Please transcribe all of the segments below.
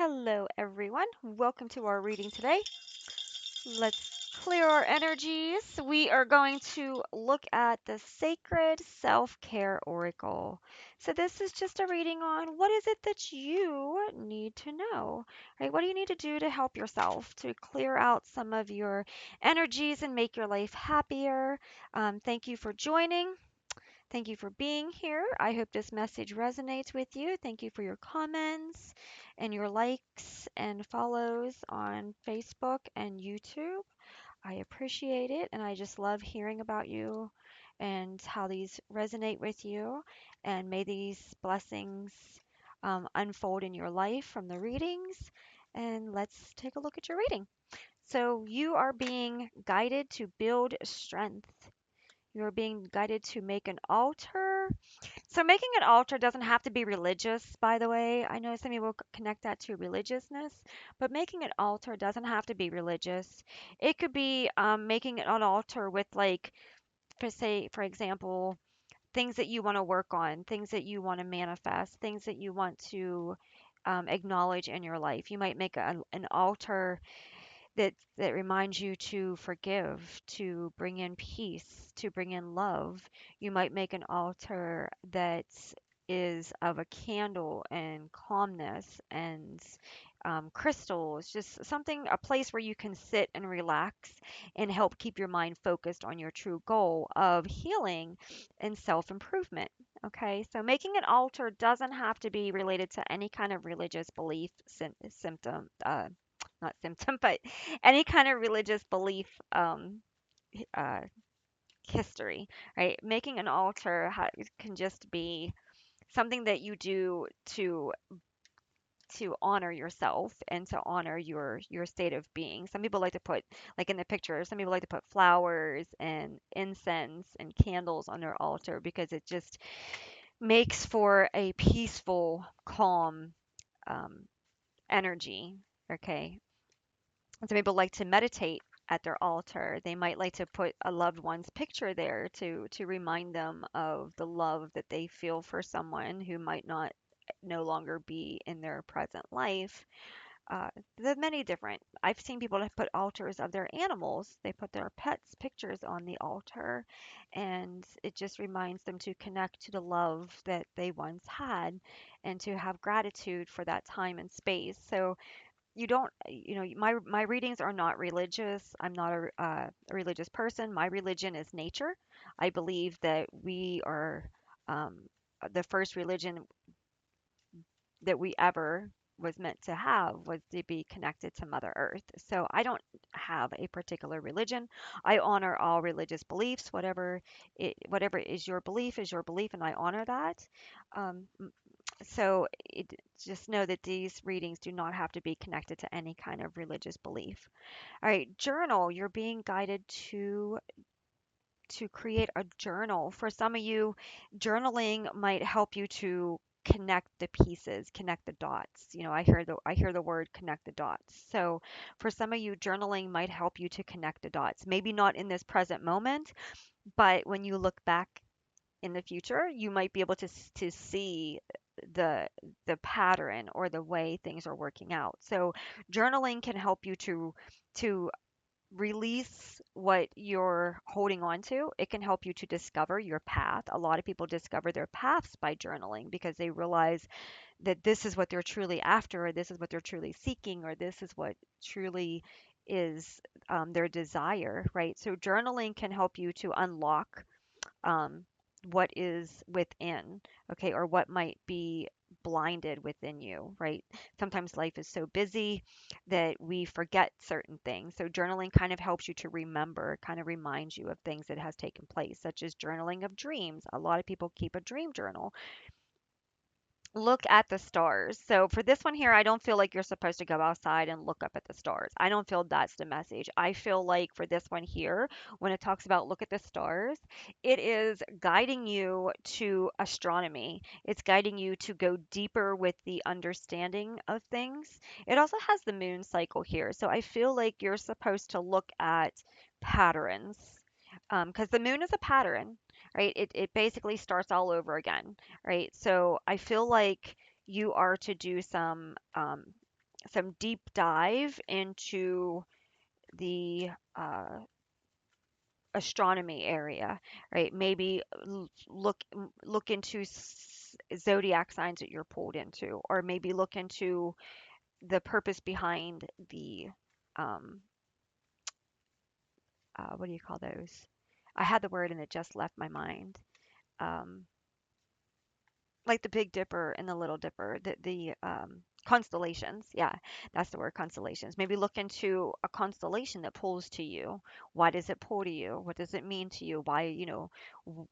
Hello, everyone. Welcome to our reading today. Let's clear our energies. We are going to look at the Sacred Self Care Oracle. So, this is just a reading on what is it that you need to know, right? What do you need to do to help yourself to clear out some of your energies and make your life happier? Thank you for joining. Thank you for being here. I hope this message resonates with you. Thank you for your comments and your likes and follows on Facebook and YouTube. I appreciate it, and I just love hearing about you and how these resonate with you. And may these blessings unfold in your life from the readings. And let's take a look at your reading. So, you are being guided to build strength. You're being guided to make an altar. So making an altar doesn't have to be religious, by the way. I know some people connect that to religiousness, but making an altar doesn't have to be religious. It could be making an altar with, like, for example, things that you want to work on, things that you want to manifest, things that you want to acknowledge in your life. You might make an altar that reminds you to forgive, to bring in peace, to bring in love. You might make an altar that is of a candle and calmness and crystals, just something, a place where you can sit and relax and help keep your mind focused on your true goal of healing and self improvement. Okay, so making an altar doesn't have to be related to any kind of religious belief, symptom, not symptom, but any kind of religious belief uh, history, right? Making an altar can just be something that you do to honor yourself and to honor your state of being. Some people like to put, like in the picture, some people like to put flowers and incense and candles on their altar because it just makes for a peaceful, calm um, energy. Okay, some people like to meditate at their altar. They might like to put a loved one's picture there to remind them of the love that they feel for someone who might not no longer be in their present life. Uh, there's many different. I've seen people that put altars of their animals. They put their pets' pictures on the altar, and it just reminds them to connect to the love that they once had, and to have gratitude for that time and space. So you don't, my readings are not religious. I'm not a religious person. My religion is nature. I believe that we are um, the first religion that we ever was meant to have was to be connected to Mother Earth. So I don't have a particular religion. I honor all religious beliefs. Whatever is your belief, and I honor that. Um, so just know that these readings do not have to be connected to any kind of religious belief. All right, journal. You're being guided to create a journal. For some of you, journaling might help you to connect the pieces, connect the dots. I hear the word connect the dots. So for some of you, journaling might help you to connect the dots. Maybe not in this present moment, but when you look back in the future, you might be able to see the the pattern or the way things are working out. So journaling can help you to release what you're holding on to. It can help you to discover your path. A lot of people discover their paths by journaling because they realize that this is what they're truly after, or this is what they're truly seeking, or this is what truly is their desire, right? So journaling can help you to unlock um, what is within, okay, or what might be blinded within you, right? Sometimes life is so busy that we forget certain things. So journaling kind of helps you to remember, kind of reminds you of things that has taken place, such as journaling of dreams. A lot of people keep a dream journal. Look at the stars. So for this one here, I don't feel like you're supposed to go outside and look up at the stars. I don't feel that's the message. I feel like for this one here, when it talks about look at the stars, it is guiding you to astronomy. It's guiding you to go deeper with the understanding of things. It also has the moon cycle here. So I feel like you're supposed to look at patterns. Because the moon is a pattern, right? It basically starts all over again, right? So I feel like you are to do some some deep dive into the astronomy area, right? Maybe look into zodiac signs that you're pulled into, or maybe look into the purpose behind the um, what do you call those? I had the word and it just left my mind. Um, like the Big Dipper and the Little Dipper, the constellations. Yeah, that's the word, constellations. Maybe look into a constellation that pulls to you. Why does it pull to you? What does it mean to you? Why, w-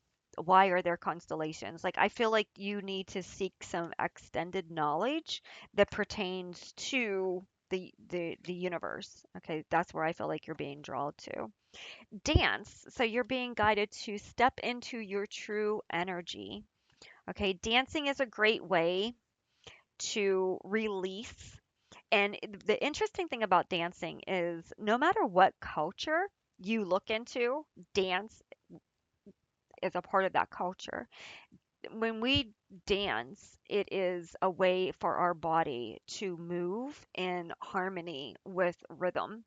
why are there constellations? Like I feel like you need to seek some extended knowledge that pertains to the universe. Okay, that's where I feel like you're being drawn to. Dance. So you're being guided to step into your true energy. Okay, dancing is a great way to release. And the interesting thing about dancing is no matter what culture you look into, dance is a part of that culture. When we dance, it is a way for our body to move in harmony with rhythm,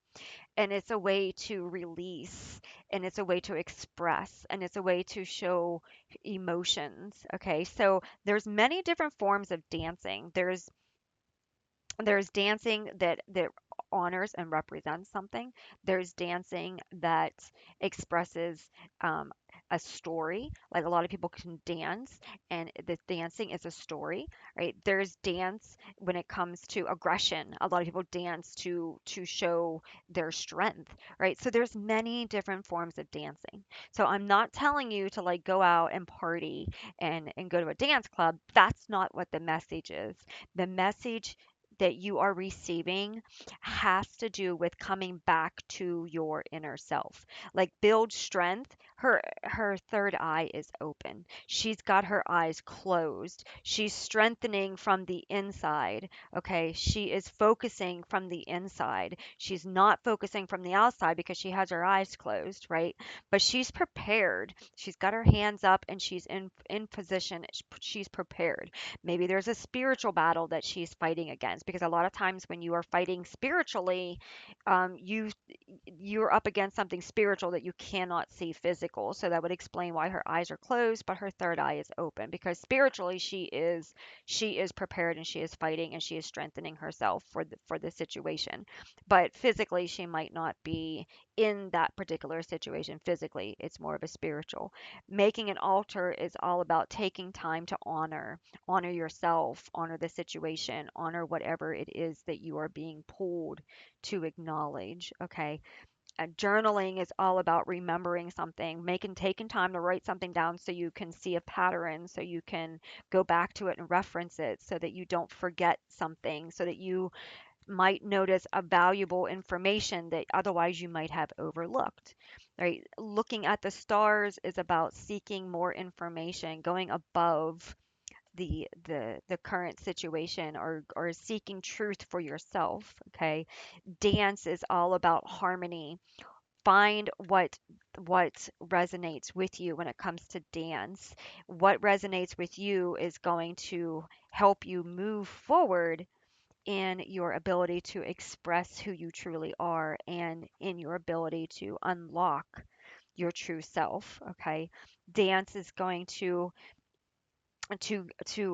and it's a way to release, and it's a way to express, and it's a way to show emotions. Okay, so there's many different forms of dancing. There's dancing that honors and represents something. There's dancing that expresses um, a story. Like a lot of people can dance, and the dancing is a story, right? There's dance when it comes to aggression. A lot of people dance to show their strength, right? So there's many different forms of dancing. So I'm not telling you to like go out and party and go to a dance club. That's not what the message is. The message that you are receiving has to do with coming back to your inner self. Like build strength. Her third eye is open. She's got her eyes closed. She's strengthening from the inside. Okay? She is focusing from the inside. She's not focusing from the outside because she has her eyes closed, right? But she's prepared. She's got her hands up and she's in position. She's prepared. Maybe there's a spiritual battle that she's fighting against, because a lot of times when you are fighting spiritually, you're up against something spiritual that you cannot see physical. So that would explain why her eyes are closed, but her third eye is open, because spiritually she is prepared and she is fighting and she is strengthening herself for the situation. But physically she might not be in that particular situation physically. It's more of a spiritual. Making an altar is all about taking time to honor yourself, honor the situation, honor whatever it is that you are being pulled to acknowledge. Okay. Journaling is all about remembering something, making taking time to write something down so you can see a pattern, so you can go back to it and reference it, so that you don't forget something, so that you might notice a valuable information that otherwise you might have overlooked. Right? Looking at the stars is about seeking more information, going above the current situation, or seeking truth for yourself. Okay, dance is all about harmony. Find what resonates with you when it comes to dance. What resonates with you is going to help you move forward in your ability to express who you truly are, and in your ability to unlock your true self. Okay, dance is going to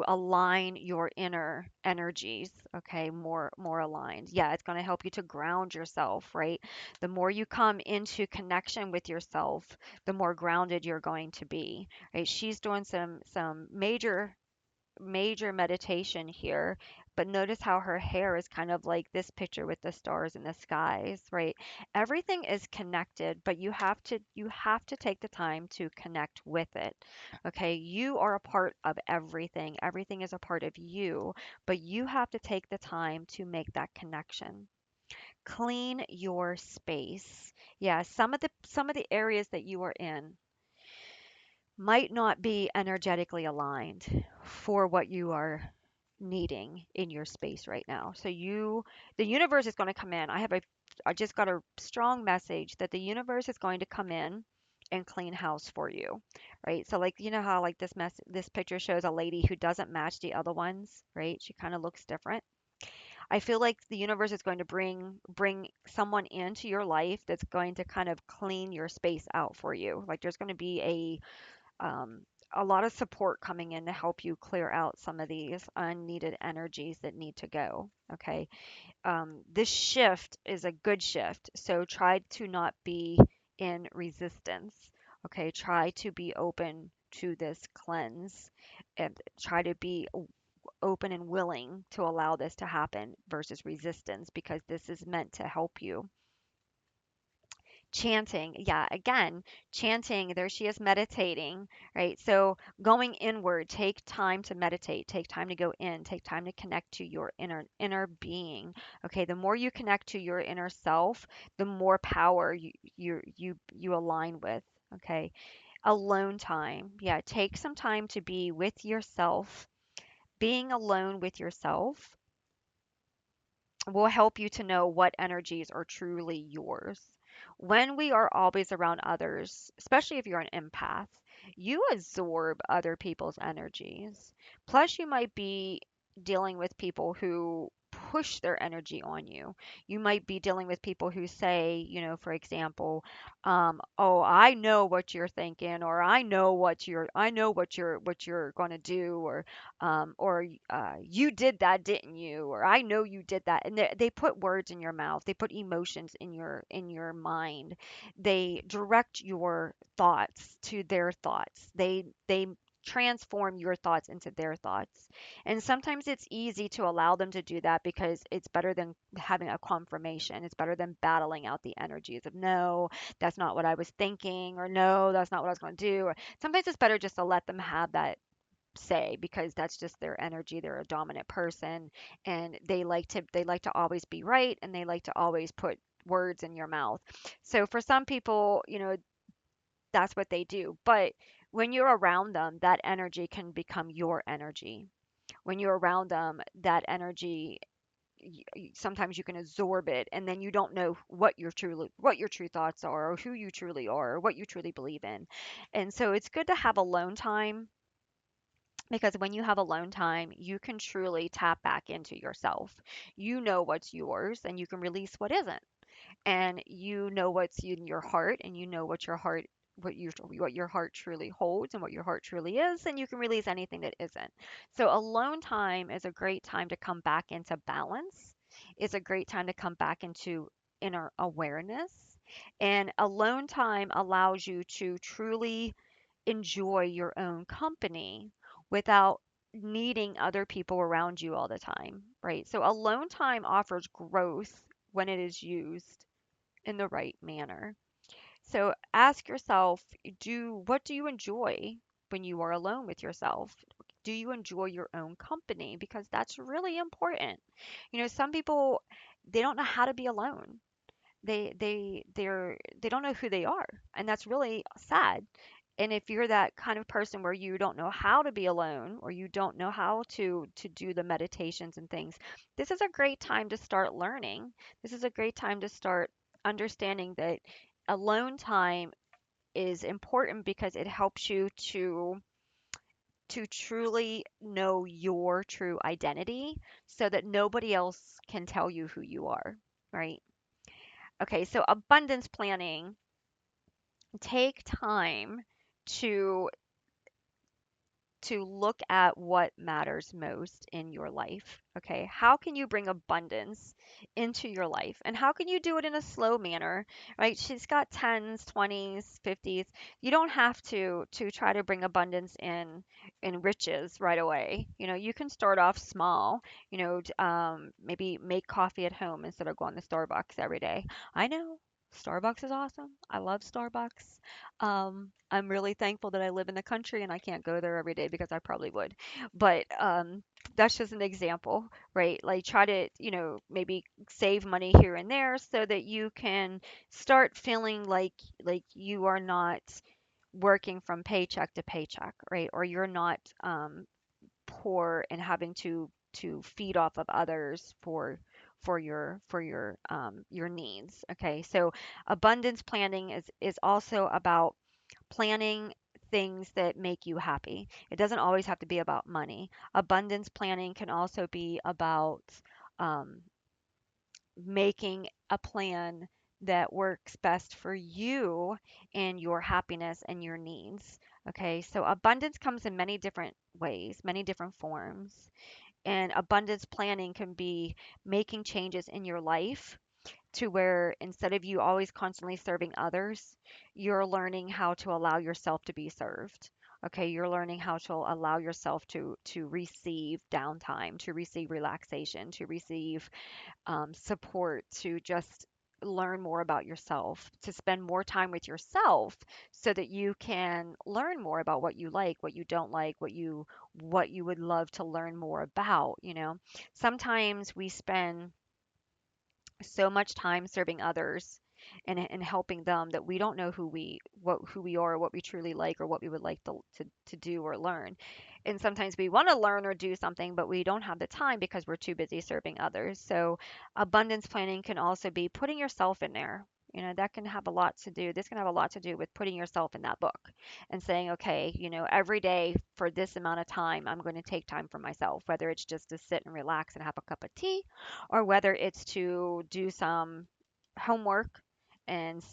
align your inner energies. Okay, more aligned. Yeah, it's going to help you to ground yourself, right? The more you come into connection with yourself, the more grounded you're going to be, right? She's doing some major meditation here, but notice how her hair is kind of like this picture with the stars and the skies, right? Everything is connected, but you have to take the time to connect with it. Okay? You are a part of everything. Everything is a part of you, but you have to take the time to make that connection. Clean your space. Yeah, some of the areas that you are in might not be energetically aligned for what you are needing in your space right now. So the universe is going to come in. I just got a strong message that the universe is going to come in and clean house for you, right? So like how like this picture shows a lady who doesn't match the other ones, right? She kind of looks different. I feel like the universe is going to bring someone into your life that's going to kind of clean your space out for you. Like there's going to be a lot of support coming in to help you clear out some of these unneeded energies that need to go. Okay. This shift is a good shift. So try to not be in resistance. Okay. Try to be open to this cleanse and try to be open and willing to allow this to happen versus resistance because this is meant to help you. Chanting, yeah, again, chanting, there she is meditating, right? So going inward, take time to meditate, take time to go in, take time to connect to your inner being. Okay, the more you connect to your inner self, the more power you align with. Okay, alone time, yeah, take some time to be with yourself. Being alone with yourself will help you to know what energies are truly yours. When we are always around others, especially if you're an empath, you absorb other people's energies. Plus, you might be dealing with people who push their energy on you. You might be dealing with people who say, for example, "Oh, I know what you're thinking," or I know what you're going to do," or "You did that, didn't you?" or "I know you did that." And they put words in your mouth. They put emotions in your mind. They direct your thoughts to their thoughts. They transform your thoughts into their thoughts. And sometimes it's easy to allow them to do that because it's better than having a confirmation. It's better than battling out the energies of no, that's not what I was thinking, or no, that's not what I was going to do. Or sometimes it's better just to let them have that say because that's just their energy. They're a dominant person and they like to always be right and they like to always put words in your mouth. So for some people, that's what they do. But when you're around them, that energy can become your energy. When you're around them, that energy sometimes you can absorb it and then you don't know what your true thoughts are or who you truly are or what you truly believe in. And so it's good to have alone time because when you have alone time, you can truly tap back into yourself. You know what's yours and you can release what isn't. And you know what's in your heart and you know what your heart truly holds and what your heart truly is, and you can release anything that isn't. So alone time is a great time to come back into balance. It's a great time to come back into inner awareness. And alone time allows you to truly enjoy your own company without needing other people around you all the time, right? So alone time offers growth when it is used in the right manner. So ask yourself, do what do you enjoy when you are alone with yourself? Do you enjoy your own company? Because that's really important. Some people they don't know how to be alone. They don't know who they are, and that's really sad. And if you're that kind of person where you don't know how to be alone or you don't know how to do the meditations and things, this is a great time to start learning. This is a great time to start understanding that alone time is important because it helps you to truly know your true identity so that nobody else can tell you who you are, right? Okay, so abundance planning. Take time to to look at what matters most in your life. Okay, how can you bring abundance into your life? And how can you do it in a slow manner, right? She's got 10s, 20s, 50s. You don't have to try to bring abundance in riches right away. You can start off small, maybe make coffee at home instead of going to Starbucks every day. I know Starbucks is awesome. I love Starbucks. I'm really thankful that I live in the country and I can't go there every day because I probably would. But that's just an example, right? Like try to, maybe save money here and there so that you can start feeling like you are not working from paycheck to paycheck, right? Or you're not poor and having to feed off of others for your needs. Okay, so abundance planning is also about planning things that make you happy. It doesn't always have to be about money. Abundance planning can also be about um, making a plan that works best for you and your happiness and your needs. Okay, so abundance comes in many different ways, many different forms. And abundance planning can be making changes in your life to where instead of you always constantly serving others, you're learning how to allow yourself to be served. Okay, you're learning how to allow yourself to receive downtime, to receive relaxation, to receive support, to just learn more about yourself, to spend more time with yourself so that you can learn more about what you like, what you don't like, what you would love to learn more about, you know. Sometimes we spend so much time serving others and helping them that we don't know who we are, what we truly like, or what we would like to do or learn. And sometimes we want to learn or do something, but we don't have the time because we're too busy serving others. So abundance planning can also be putting yourself in there. You know, that can have a lot to do. This can have a lot to do with putting yourself in that book and saying, okay, you know, every day for this amount of time, I'm going to take time for myself, whether it's just to sit and relax and have a cup of tea, or whether it's to do some homework and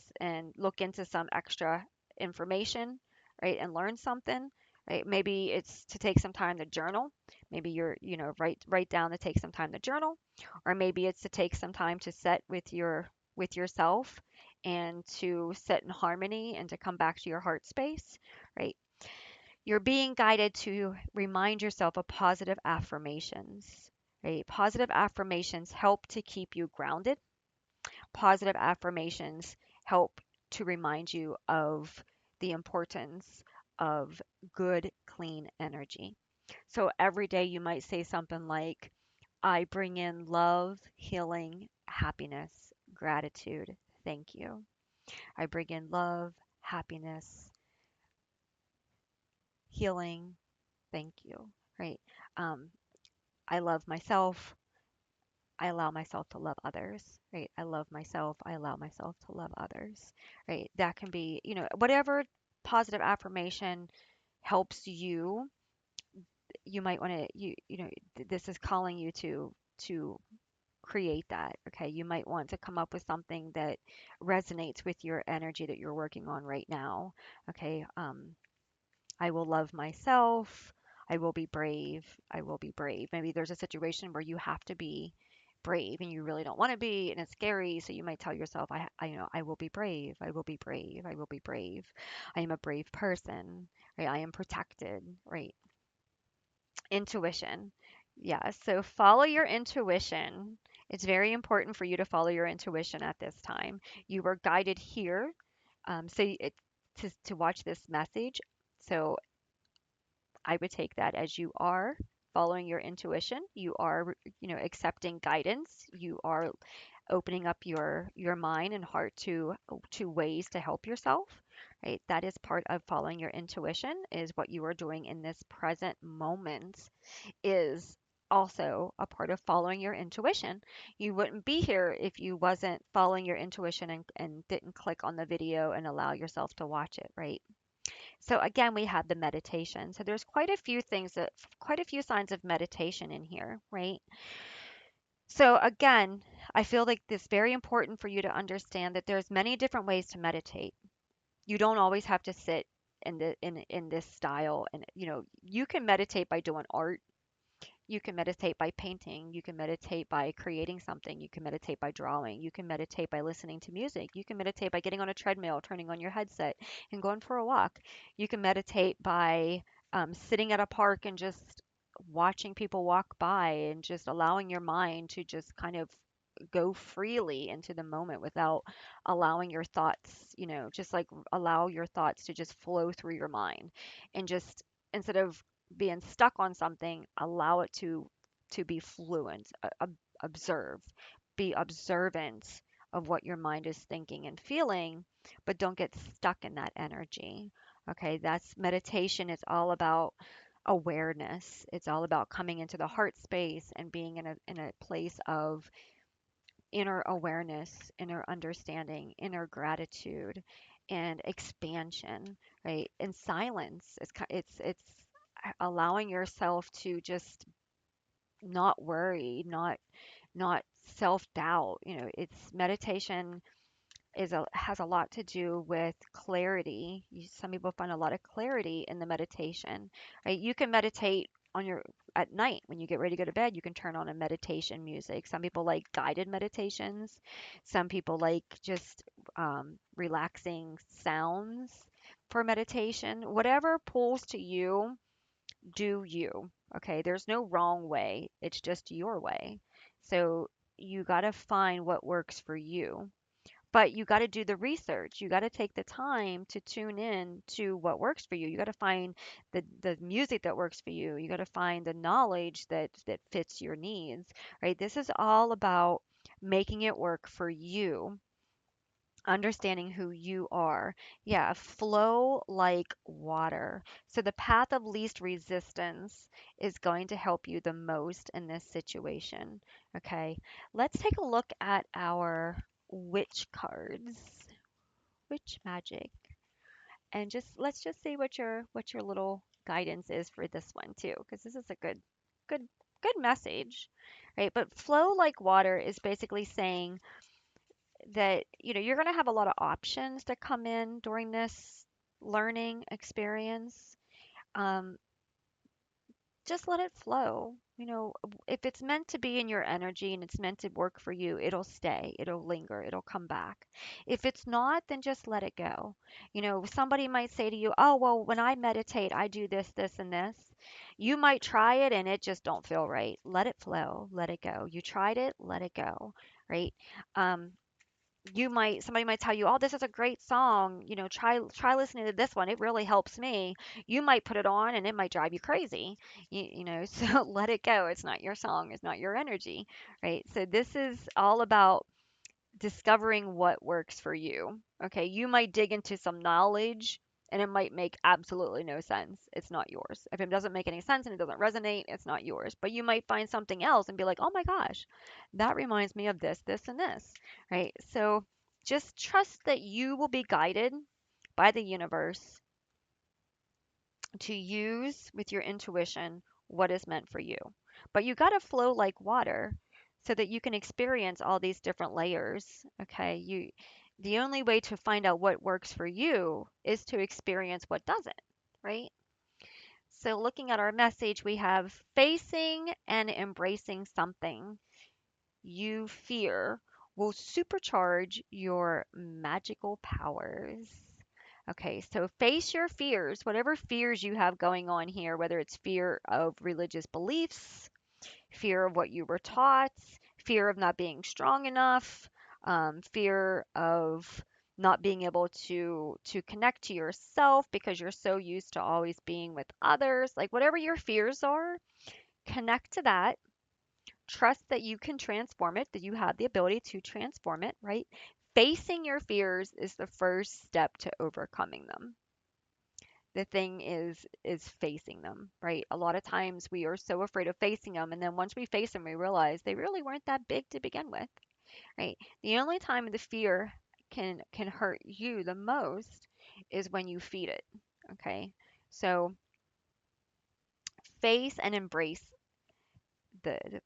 look into some extra information, right, and learn something, right? Maybe it's to take some time to journal. Maybe you're, you know, write down to take some time to journal, or maybe it's to take some time to set with yourself and to set in harmony and to come back to your heart space, right? You're being guided to remind yourself of positive affirmations, right? Positive affirmations help to keep you grounded. Positive affirmations help to remind you of the importance of good, clean energy. So every day you might say something like, I bring in love, healing, happiness, gratitude, thank you. I bring in love, happiness, healing, thank you, right? Um, I love myself. I allow myself to love others, right? I love myself. I allow myself to love others, right? That can be, you know, whatever positive affirmation helps you. You might want to, you know, this is calling you to create that. Okay, you might want to come up with something that resonates with your energy that you're working on right now. Okay, I will love myself. I will be brave. I will be brave. Maybe there's a situation where you have to be brave and you really don't want to be and it's scary. So you might tell yourself, you know, I will be brave. I will be brave. I will be brave. I am a brave person, right? I am protected, right? Intuition. Yeah. So follow your intuition. It's very important for you to follow your intuition at this time. You were guided here. To watch this message. So I would take that as you are following your intuition. You are, you know, accepting guidance. You are opening up your mind and heart to ways to help yourself, right? That is part of following your intuition, is what you are doing in this present moment is also a part of following your intuition. You wouldn't be here if you wasn't following your intuition and didn't click on the video and allow yourself to watch it, right? So again, we have the meditation. So there's quite a few signs of meditation in here, right? So again, I feel like it's very important for you to understand that there's many different ways to meditate. You don't always have to sit in this style, and you know, you can meditate by doing art. You can meditate by painting. You can meditate by creating something. You can meditate by drawing. You can meditate by listening to music. You can meditate by getting on a treadmill, turning on your headset, and going for a walk. You can meditate by sitting at a park and just watching people walk by and just allowing your mind to just kind of go freely into the moment without allowing your thoughts, you know, just like allow your thoughts to just flow through your mind and just instead of being stuck on something, allow it to be fluent, observe, be observant of what your mind is thinking and feeling, but don't get stuck in that energy. Okay, that's meditation. It's all about awareness. It's all about coming into the heart space and being in a place of inner awareness, inner understanding, inner gratitude, and expansion, right? And silence. It's allowing yourself to just not worry, not not self-doubt. It's meditation has a lot to do with clarity. Some people find a lot of clarity in the meditation, right? You can meditate on your at night when you get ready to go to bed. You can turn on a meditation music. Some people like guided meditations. Some people like just relaxing sounds for meditation. Whatever pulls to you, do you. Okay, there's no wrong way. It's just your way. So you got to find what works for you, but you got to do the research. You got to take the time to tune in to what works for you. You got to find the music that works for you. You got to find the knowledge that fits your needs, right? This is all about making it work for you, understanding who you are. Yeah, flow like water. So the path of least resistance is going to help you the most in this situation. Okay, let's take a look at our witch cards, witch magic, and just let's just see what your little guidance is for this one too, because this is a good good message, right? But flow like water is basically saying that you're going to have a lot of options that come in during this learning experience. um, just let it flow. If it's meant to be in your energy and it's meant to work for you, it'll stay, it'll linger, it'll come back. If it's not, then just let it go. Somebody might say to you, oh, well, when I meditate, I do this, this, and this. You might try it and it just don't feel right. Let it flow, let it go. You tried it, let it go, right? um, somebody might tell you, oh, this is a great song, try listening to this one, it really helps me. You might put it on and it might drive you crazy. So let it go. It's not your song, it's not your energy, right? So this is all about discovering what works for you. Okay, you might dig into some knowledge and it might make absolutely no sense. It's not yours. If it doesn't make any sense and it doesn't resonate, it's not yours. But you might find something else and be like, oh my gosh, that reminds me of this, this, and this, right? So just trust that you will be guided by the universe to use with your intuition what is meant for you. But you got to flow like water so that you can experience all these different layers. Okay? The only way to find out what works for you is to experience what doesn't, right? So looking at our message, we have facing and embracing something you fear will supercharge your magical powers. Okay, so face your fears, whatever fears you have going on here, whether it's fear of religious beliefs, fear of what you were taught, fear of not being strong enough, fear of not being able to connect to yourself because you're so used to always being with others. Like whatever your fears are, connect to that. Trust that you can transform it, that you have the ability to transform it, right? Facing your fears is the first step to overcoming them. The thing is facing them, right? A lot of times we are so afraid of facing them, and then once we face them, we realize they really weren't that big to begin with, right? The only time the fear can hurt you the most is when you feed it. Okay? So face and embrace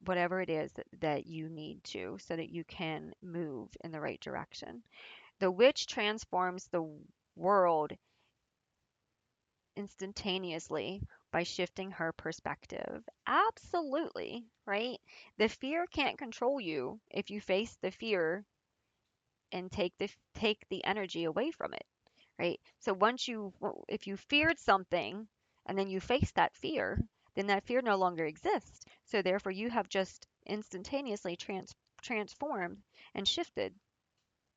whatever it is that you need to so that you can move in the right direction. The witch transforms the world instantaneously by shifting her perspective. Absolutely, right? The fear can't control you if you face the fear and take the energy away from it, right? So if you feared something and then you face that fear, then that fear no longer exists. So therefore, you have just instantaneously transformed and shifted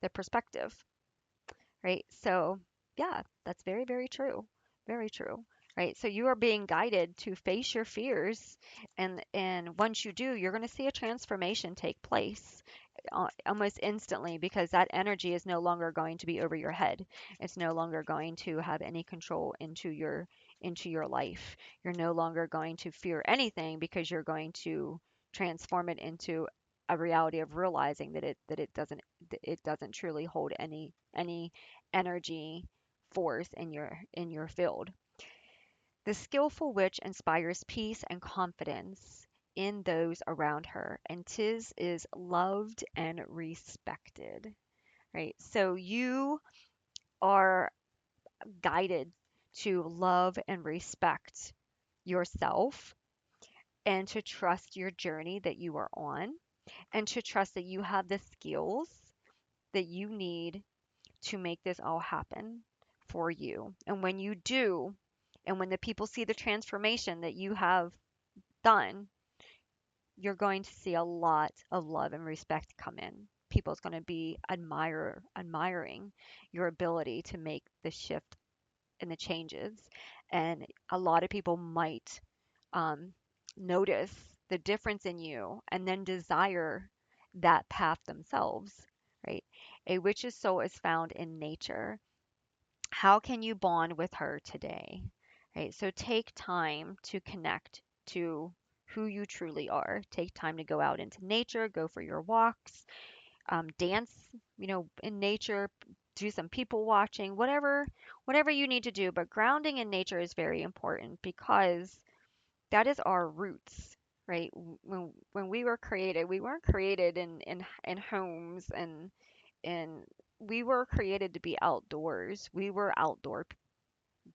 the perspective, right? So yeah, that's very, very true. Very true. Right. So you are being guided to face your fears, and once you do, you're going to see a transformation take place almost instantly, because that energy is no longer going to be over your head. It's no longer going to have any control into your life. You're no longer going to fear anything because you're going to transform it into a reality of realizing that it doesn't truly hold any energy force in your field. The skillful witch inspires peace and confidence in those around her, and Tiz is loved and respected, right? So you are guided to love and respect yourself and to trust your journey that you are on and to trust that you have the skills that you need to make this all happen for you. And when you do, and when the people see the transformation that you have done, you're going to see a lot of love and respect come in. People's going to be admiring your ability to make the shift and the changes. And a lot of people might um, notice the difference in you and then desire that path themselves, right? A witch's soul is found in nature. How can you bond with her today? Right? So take time to connect to who you truly are. Take time to go out into nature, go for your walks, dance, in nature, do some people watching, whatever you need to do. But grounding in nature is very important because that is our roots, right? When we were created, we weren't created in homes and we were created to be outdoors. We were outdoor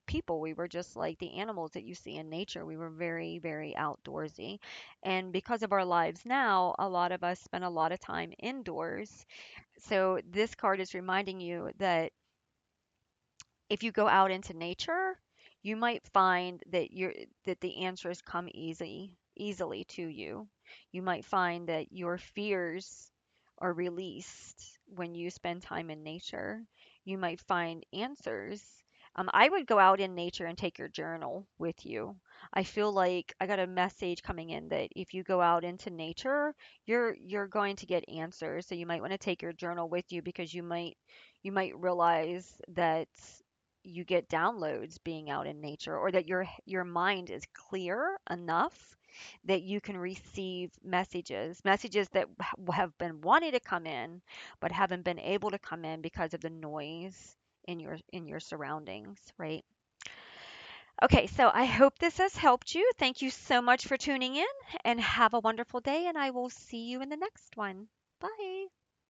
people. We were just like the animals that you see in nature. We were very, very outdoorsy. And because of our lives now, a lot of us spend a lot of time indoors. So this card is reminding you that if you go out into nature, you might find that the answers come easily to you. You might find that your fears are released when you spend time in nature. You might find answers. I would go out in nature and take your journal with you. I feel like I got a message coming in that if you go out into nature, you're going to get answers. So you might want to take your journal with you because you might realize that you get downloads being out in nature or that your mind is clear enough that you can receive messages that have been wanting to come in but haven't been able to come in because of the noise in your surroundings, right? Okay, so I hope this has helped you. Thank you so much for tuning in and have a wonderful day, and I will see you in the next one. Bye.